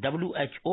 WHO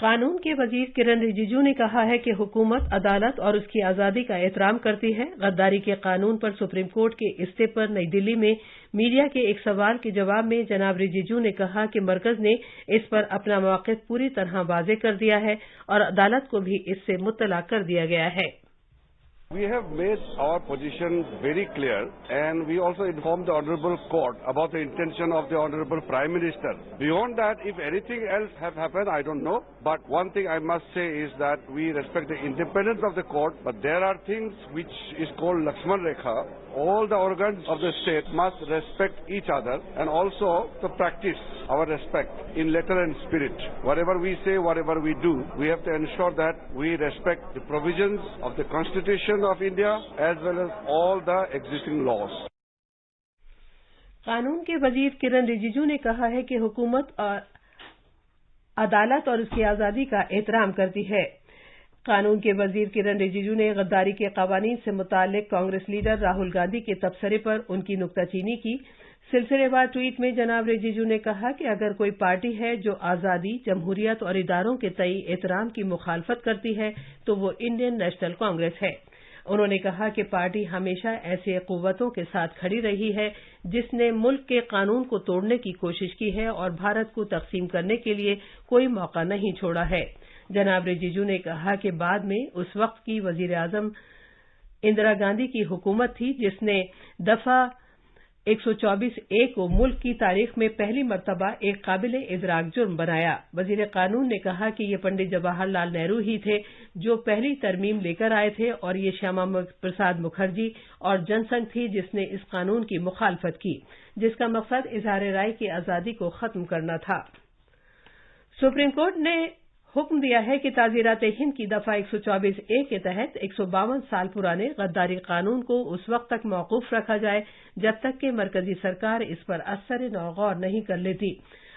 قانون کے وزیر کرن رجیجو نے کہا ہے کہ حکومت عدالت اور اس کی آزادی کا احترام کرتی ہے۔ غداری کے قانون پر سپریم کورٹ کے استعفے پر نئی دلی میں میڈیا کے ایک سوال کے جواب میں جناب رجیجو نے کہا کہ مرکز نے اس پر اپنا موقف پوری طرح واضح کر دیا ہے اور عدالت کو بھی اس سے مطلع کر دیا گیا ہے۔ We have made our position very clear, and we also informed the Honorable Court about the intention of the Honorable Prime Minister. Beyond that, if anything else have happened, I don't know. But one thing I must say is that we respect the independence of the court, but there are things which is called Lakshman Rekha. All the organs of the state must respect each other and also to practice our respect in letter and spirit. Whatever we say, whatever we do, we have to ensure that we respect the provisions of the Constitution of India as well as all the existing laws. قانون کے وزیر کرن رجیجو نے کہا ہے کہ حکومت عدالت اور اس کی آزادی کا احترام کرتی ہے۔ قانون کے وزیر کرن رجیجو نے غداری کے قوانین سے متعلق کانگریس لیڈر راہل گاندھی کے تبصرے پر ان کی نکتہ چینی کی۔ سلسلے وار ٹویٹ میں جناب رجیجو نے کہا کہ اگر کوئی پارٹی ہے جو آزادی، جمہوریت اور اداروں کے تئیں احترام کی مخالفت کرتی ہے تو وہ انڈین نیشنل کانگریس ہے۔ انہوں نے کہا کہ پارٹی ہمیشہ ایسے قوتوں کے ساتھ کھڑی رہی ہے جس نے ملک کے قانون کو توڑنے کی کوشش کی ہے اور بھارت کو تقسیم کرنے کے لیے کوئی موقع نہیں چھوڑا ہے۔ جناب رجیجو نے کہا کہ بعد میں اس وقت کی وزیر اعظم اندرا گاندھی کی حکومت تھی جس نے دفعہ 124A کو ملک کی تاریخ میں پہلی مرتبہ ایک قابل ادراک جرم بنایا۔ وزیر قانون نے کہا کہ یہ پنڈت جواہر لال نہرو ہی تھے جو پہلی ترمیم لے کر آئے تھے اور یہ شیاما پرساد مکھرجی اور جن سنگھ تھی جس نے اس قانون کی مخالفت کی جس کا مقصد اظہار رائے کی آزادی کو ختم کرنا تھا۔ سپریم کورٹ نے حکم دیا ہے کہ تعزیرات ہند کی دفعہ 124A کے تحت 152 سال پرانے غداری قانون کو اس وقت تک موقوف رکھا جائے جب تک کہ مرکزی سرکار اس پر اثر نو غور نہیں کر لیتی۔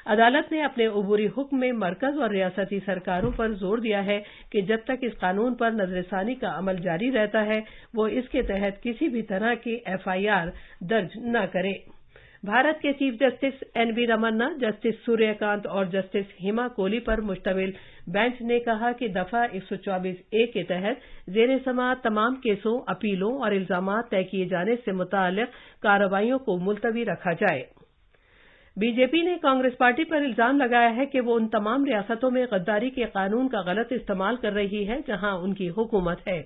عدالت نے اپنے عبوری حکم میں مرکز اور ریاستی سرکاروں پر زور دیا ہے کہ جب تک اس قانون پر نظر ثانی کا عمل جاری رہتا ہے وہ اس کے تحت کسی بھی طرح کے FIR درج نہ کرے۔ بھارت کے chief justice NV Ramana, justice Surya Kant اور جسٹس ہیما کوہلی پر مشتمل بینچ نے کہا کہ دفعہ 124A کے تحت زیر سماعت تمام کیسوں، اپیلوں اور الزامات طے کیے جانے سے متعلق کارروائیوں کو ملتوی رکھا جائے۔ بی جے پی نے کانگریس پارٹی پر الزام لگایا ہے کہ وہ ان تمام ریاستوں میں غداری کے قانون کا غلط استعمال کر رہی ہے جہاں ان کی حکومت ہے۔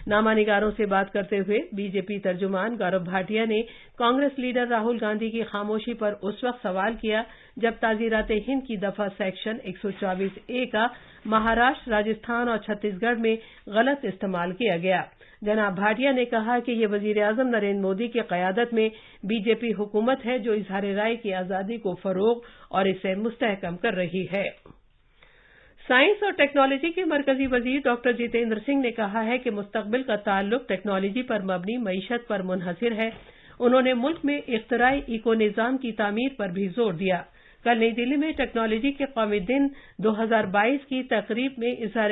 نامہ نگاروں سے بات کرتے ہوئے بی جے پی ترجمان گورو بھاٹیا نے کانگریس لیڈر راہل گاندھی کی خاموشی پر اس وقت سوال کیا جب تعزیرات ہند کی دفعہ سیکشن 124A کا مہاراشٹر، راجستھان اور چھتیس گڑھ میں غلط استعمال کیا گیا۔ جناب بھاٹیا نے کہا کہ یہ وزیر اعظم نریندر مودی کی قیادت میں بی جے پی حکومت ہے جو اظہار رائے کی آزادی کو فروغ اور اسے مستحکم کر رہی ہے۔ سائنس اور ٹیکنالوجی کے مرکزی وزیر ڈاکٹر جتیندر سنگھ نے کہا ہے کہ مستقبل کا تعلق ٹیکنالوجی پر مبنی معیشت پر منحصر ہے۔ انہوں نے ملک میں اختراعی ایکو نظام کی تعمیر پر بھی زور دیا۔ کل نئی دلی میں ٹیکنالوجی کے قومی دن 2022 کی تقریب میں اظہار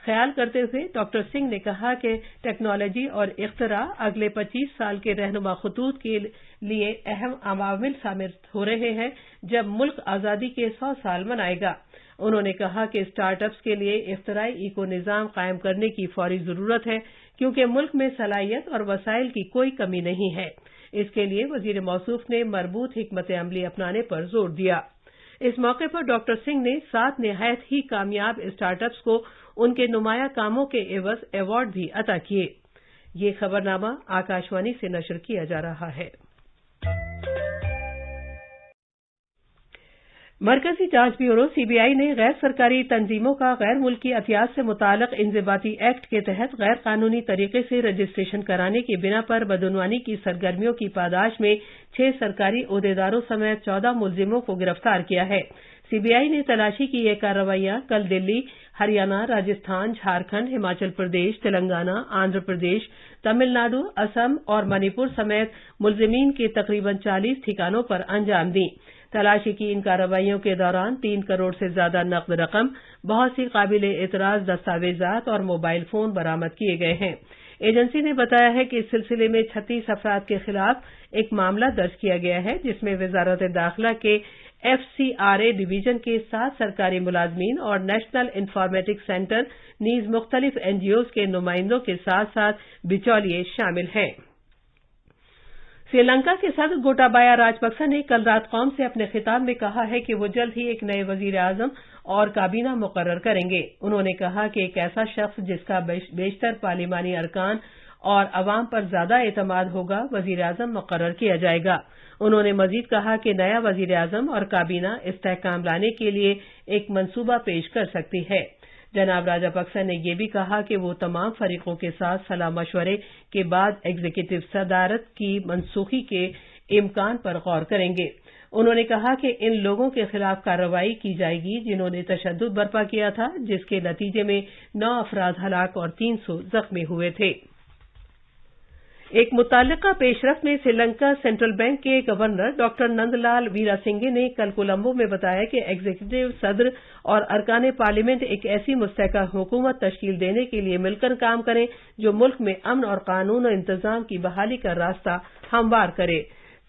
خیال کرتے ہوئے ڈاکٹر سنگھ نے کہا کہ ٹیکنالوجی اور اختراع اگلے 25 سال کے رہنما خطوط کے لیے اہم عوامل ثابت ہو رہے ہیں جب ملک آزادی کے 100 سال منائے گا۔ انہوں نے کہا کہ اسٹارٹ اپس کے لیے اختراعی ایکو نظام قائم کرنے کی فوری ضرورت ہے کیونکہ ملک میں صلاحیت اور وسائل کی کوئی کمی نہیں ہے۔ اس کے لیے وزیر موصوف نے مربوط حکمت عملی اپنانے پر زور دیا۔ اس موقع پر ڈاکٹر سنگھ نے 7 نہایت ہی کامیاب اسٹارٹ اپس کو ان کے نمایاں کاموں کے عوض ایوارڈ بھی عطا کیے۔ یہ خبرنامہ آکاشوانی سے نشر کیا جا رہا ہے۔ مرکزی جانچ بیورو CBI نے غیر سرکاری تنظیموں کا غیر ملکی عطیات سے متعلق انضباطی ایکٹ کے تحت غیر قانونی طریقے سے رجسٹریشن کرانے کی بنا پر بدعنوانی کی سرگرمیوں کی پاداش میں 6 سرکاری عہدیداروں سمیت 14 ملزموں کو گرفتار کیا ہے۔ CBI نے تلاشی کی یہ کارروائیاں کل دلی، ہریانہ، راجستھان، جھارکھنڈ، ہماچل پردیش، تلنگانہ، آندھرا پردیش، تمل ناڈو، اسم اور منی پور سمیت ملزمین کے تقریباً 40 ٹھکانوں پر انجام دیں۔ تلاشی کی ان کارروائیوں کے دوران 3 کروڑ سے زیادہ نقد رقم، بہت سی قابل اعتراض دستاویزات اور موبائل فون برآمد کیے گئے ہیں۔ ایجنسی نے بتایا ہے کہ اس سلسلے میں 36 افراد کے خلاف ایک معاملہ درج کیا گیا ہے، جس میں وزارت داخلہ کے FCRA ڈویژن کے 7 سرکاری ملازمین اور نیشنل انفارمیٹکس سینٹر نیز مختلف NGOs کے نمائندوں کے ساتھ ساتھ بچولیے شامل ہیں۔ سری لنکا کے صدر گوٹابایا راجپکسا نے کل رات قوم سے اپنے خطاب میں کہا ہے کہ وہ جلد ہی ایک نئے وزیر اعظم اور کابینہ مقرر کریں گے۔ انہوں نے کہا کہ ایک ایسا شخص جس کا بیشتر پارلیمانی ارکان اور عوام پر زیادہ اعتماد ہوگا وزیر اعظم مقرر کیا جائے گا۔ انہوں نے مزید کہا کہ نیا وزیر اعظم اور کابینہ استحکام لانے کے لیے ایک منصوبہ پیش کر سکتی ہے۔ جناب راجپکسا نے یہ بھی کہا کہ وہ تمام فریقوں کے ساتھ صلاح مشورے کے بعد ایگزیکٹو صدارت کی منسوخی کے امکان پر غور کریں گے۔ انہوں نے کہا کہ ان لوگوں کے خلاف کارروائی کی جائے گی جنہوں نے تشدد برپا کیا تھا، جس کے نتیجے میں 9 افراد ہلاک اور 300 زخمی ہوئے تھے۔ ایک متعلقہ پیش رفت میں سری لنکا سینٹرل بینک کے گورنر ڈاکٹر نند لال ویرا سنگھے نے کل کولمبو میں بتایا کہ ایگزیکٹو صدر اور ارکان پارلیمنٹ ایک ایسی مستحکم حکومت تشکیل دینے کے لیے مل کر کام کریں جو ملک میں امن اور قانون و انتظام کی بحالی کا راستہ ہموار کرے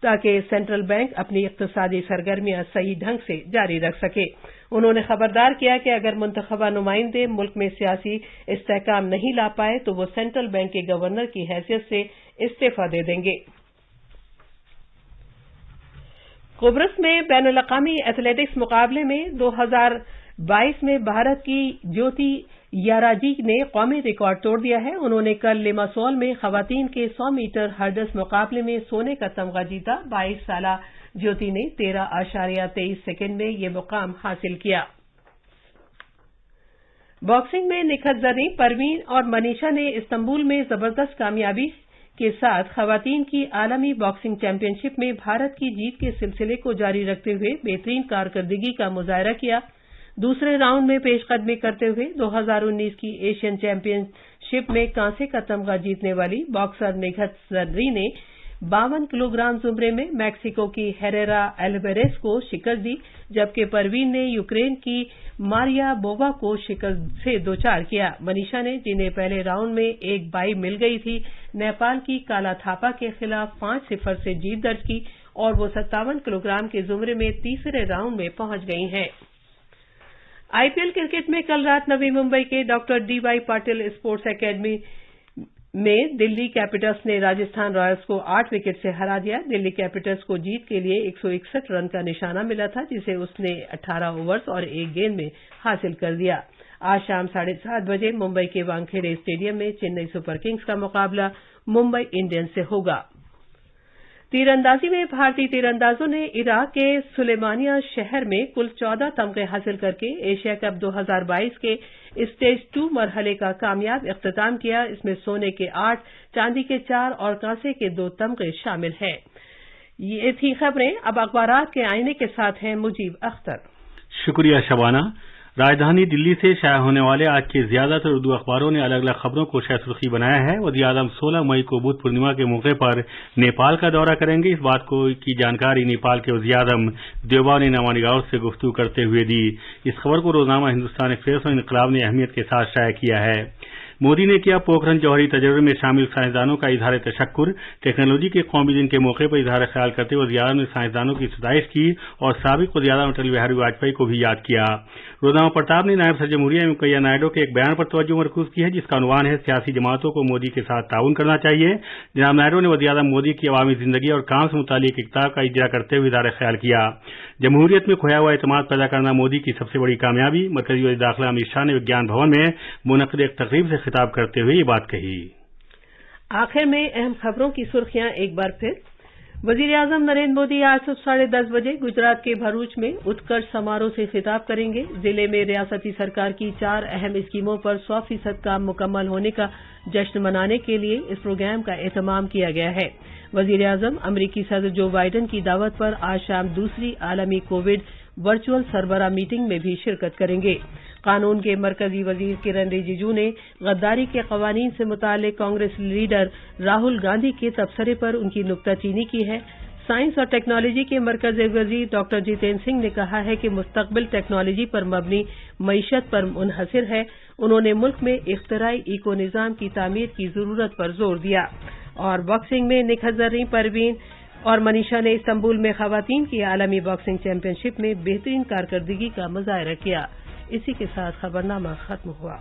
تاکہ سینٹرل بینک اپنی اقتصادی سرگرمیاں صحیح ڈھنگ سے جاری رکھ سکے۔ انہوں نے خبردار کیا کہ اگر منتخبہ نمائندے ملک میں سیاسی استحکام نہیں لا پائے تو وہ سینٹرل بینک کے گورنر کی حیثیت سے استعفی دے دیں گے۔ قبرص میں بین الاقوامی ایتھلیٹکس مقابلے میں 2022 میں بھارت کی جیوتی یاراجی نے قومی ریکارڈ توڑ دیا ہے۔ انہوں نے کل لیماسول میں خواتین کے 100 میٹر ہرڈس مقابلے میں سونے کا تمغہ جیتا۔ 22 سالہ جیوتی نے 13.23 سیکنڈ میں یہ مقام حاصل کیا۔ باکسنگ میں نکھت زرین، پروین اور منیشا نے استنبول میں زبردست کامیابی کے ساتھ خواتین کی عالمی باکسنگ چیمپئن شپ میں بھارت کی جیت کے سلسلے کو جاری رکھتے ہوئے بہترین کارکردگی کا مظاہرہ کیا۔ دوسرے راؤنڈ میں پیش قدمی کرتے ہوئے 2019 کی ایشین چیمپئن شپ میں کانسے کا تمغہ جیتنے والی باکسر نکھت زرین نے 52 کلو گرام زمرے میں میکسیکو کی ہیریرا الویریز کو شکست دی، جبکہ پروین نے یوکرین کی ماریا بووا کو شکست سے دوچار کیا۔ منیشا نے، جنہیں پہلے راؤنڈ میں ایک بائی مل گئی تھی، نیپال کی کالا تھاپا کے خلاف 5-0 سے جیت درج کی اور وہ 57 کلو گرام کے زمرے میں تیسرے راؤنڈ میں پہنچ گئی ہیں۔ IPL کرکٹ میں کل رات نوی ممبئی کے doctor DY Patil sports academy میں دلی کیپٹلس نے راجستھان رائلز کو 8 وکٹ سے ہرا دیا۔ دلی کیپٹلس کو جیت کے لیے 161 رن کا نشانہ ملا تھا، جسے اس نے 18 اوورز اور 1 گیند میں حاصل کر دیا۔ آج شام 7:30 بجے ممبئی کے وانکھیڑے اسٹیڈیم میں چنئی سپر کنگز کا مقابلہ ممبئی انڈینز سے ہوگا۔ تیر اندازی میں بھارتی تیر اندازوں نے عراق کے سلیمانیہ شہر میں کل 14 تمغے حاصل کر کے ایشیا کپ 2022 کے اسٹیج 2 مرحلے کا کامیاب اختتام کیا۔ اس میں سونے کے 8، چاندی کے 4 اور کانسے کے 2 تمغے شامل ہیں۔ یہ تھی خبریں۔ اب اخبارات کے آئینے کے ساتھ ہیں مجیب اختر۔ شکریہ شبانہ۔ راجدھانی دلی سے شائع ہونے والے آج کے زیادہ تر اردو اخباروں نے الگ الگ خبروں کو شہ سرخی بنایا ہے۔ وزیر اعظم 16 مئی کو بدھ پورنیما کے موقع پر نیپال کا دورہ کریں گے۔ اس بات کی جانکاری نیپال کے وزیر اعظم دیوبا نے نامہ سے گفتگو کرتے ہوئے دی۔ اس خبر کو روزنامہ ہندوستان ایکسپریس اور انقلاب نے اہمیت کے ساتھ شائع کیا ہے۔ مودی نے کیا پوکھرن جوہری تجربے میں شامل سائنسدانوں کا اظہار تشکر۔ ٹیکنالوجی کے قومی دن کے موقع پر اظہار خیال کرتے ہوئے وزیر اعظم نے سائنسدانوں کی ستائش کی اور سابق وزیر اعظم اٹل بہاری واجپئی کو بھی یاد کیا۔ روزنامہ پرتاپ نے نائب صدر جمہوریہ وینکیا نائیڈو کے ایک بیان پر توجہ مرکوز کی ہے، جس کا عنوان ہے سیاسی جماعتوں کو مودی کے ساتھ تعاون کرنا چاہیے۔ جناب نائیڈو نے وزیر اعظم مودی کی عوامی زندگی اور کام سے متعلق ایک کتاب کا اجرا کرتے ہوئے اظہار خیال کیا۔ جمہوریت میں کھویا ہوا اعتماد پیدا کرنا مودی کی سب سے بڑی کامیابی۔ مرکزی وزیر داخلہ امت شاہ نے وگیان بھون میں منعقد ایک تقریب سے خطاب کرتے ہوئے یہ بات کہی۔ آخر میں اہم خبروں کی سرخیاں ایک بار پھر۔ وزیر اعظم نریندر مودی آج صبح 10:30 بجے گجرات کے بھروچ میں اتکرش سماروہ سے خطاب کریں گے۔ ضلع میں ریاستی سرکار کی 4 اہم اسکیموں پر 100% کام مکمل ہونے کا جشن منانے کے لیے اس پروگرام کا اہتمام کیا گیا ہے۔ وزیر اعظم امریکی صدر جو بائیڈن کی دعوت پر آج شام دوسری عالمی کووڈ ورچوئل سربراہ میٹنگ میں بھی شرکت کریں گے۔ قانون کے مرکزی وزیر کرن رجیجو نے غداری کے قوانین سے متعلق کانگریس لیڈر راہل گاندھی کے تبصرے پر ان کی نکتہ چینی کی ہے۔ سائنس اور ٹیکنالوجی کے مرکزی وزیر ڈاکٹر جتیندر سنگھ نے کہا ہے کہ مستقبل ٹیکنالوجی پر مبنی معیشت پر منحصر ہے. انہوں نے ملک میں اختراعی ایکو نظام کی تعمیر کی ضرورت پر زور دیا. اور باکسنگ میں نکھت زریں، پروین اور منیشا نے استنبول میں خواتین کی عالمی باکسنگ چیمپئن شپ میں بہترین کارکردگی کا مظاہرہ کیا. اسی کے ساتھ خبرنامہ ختم ہوا.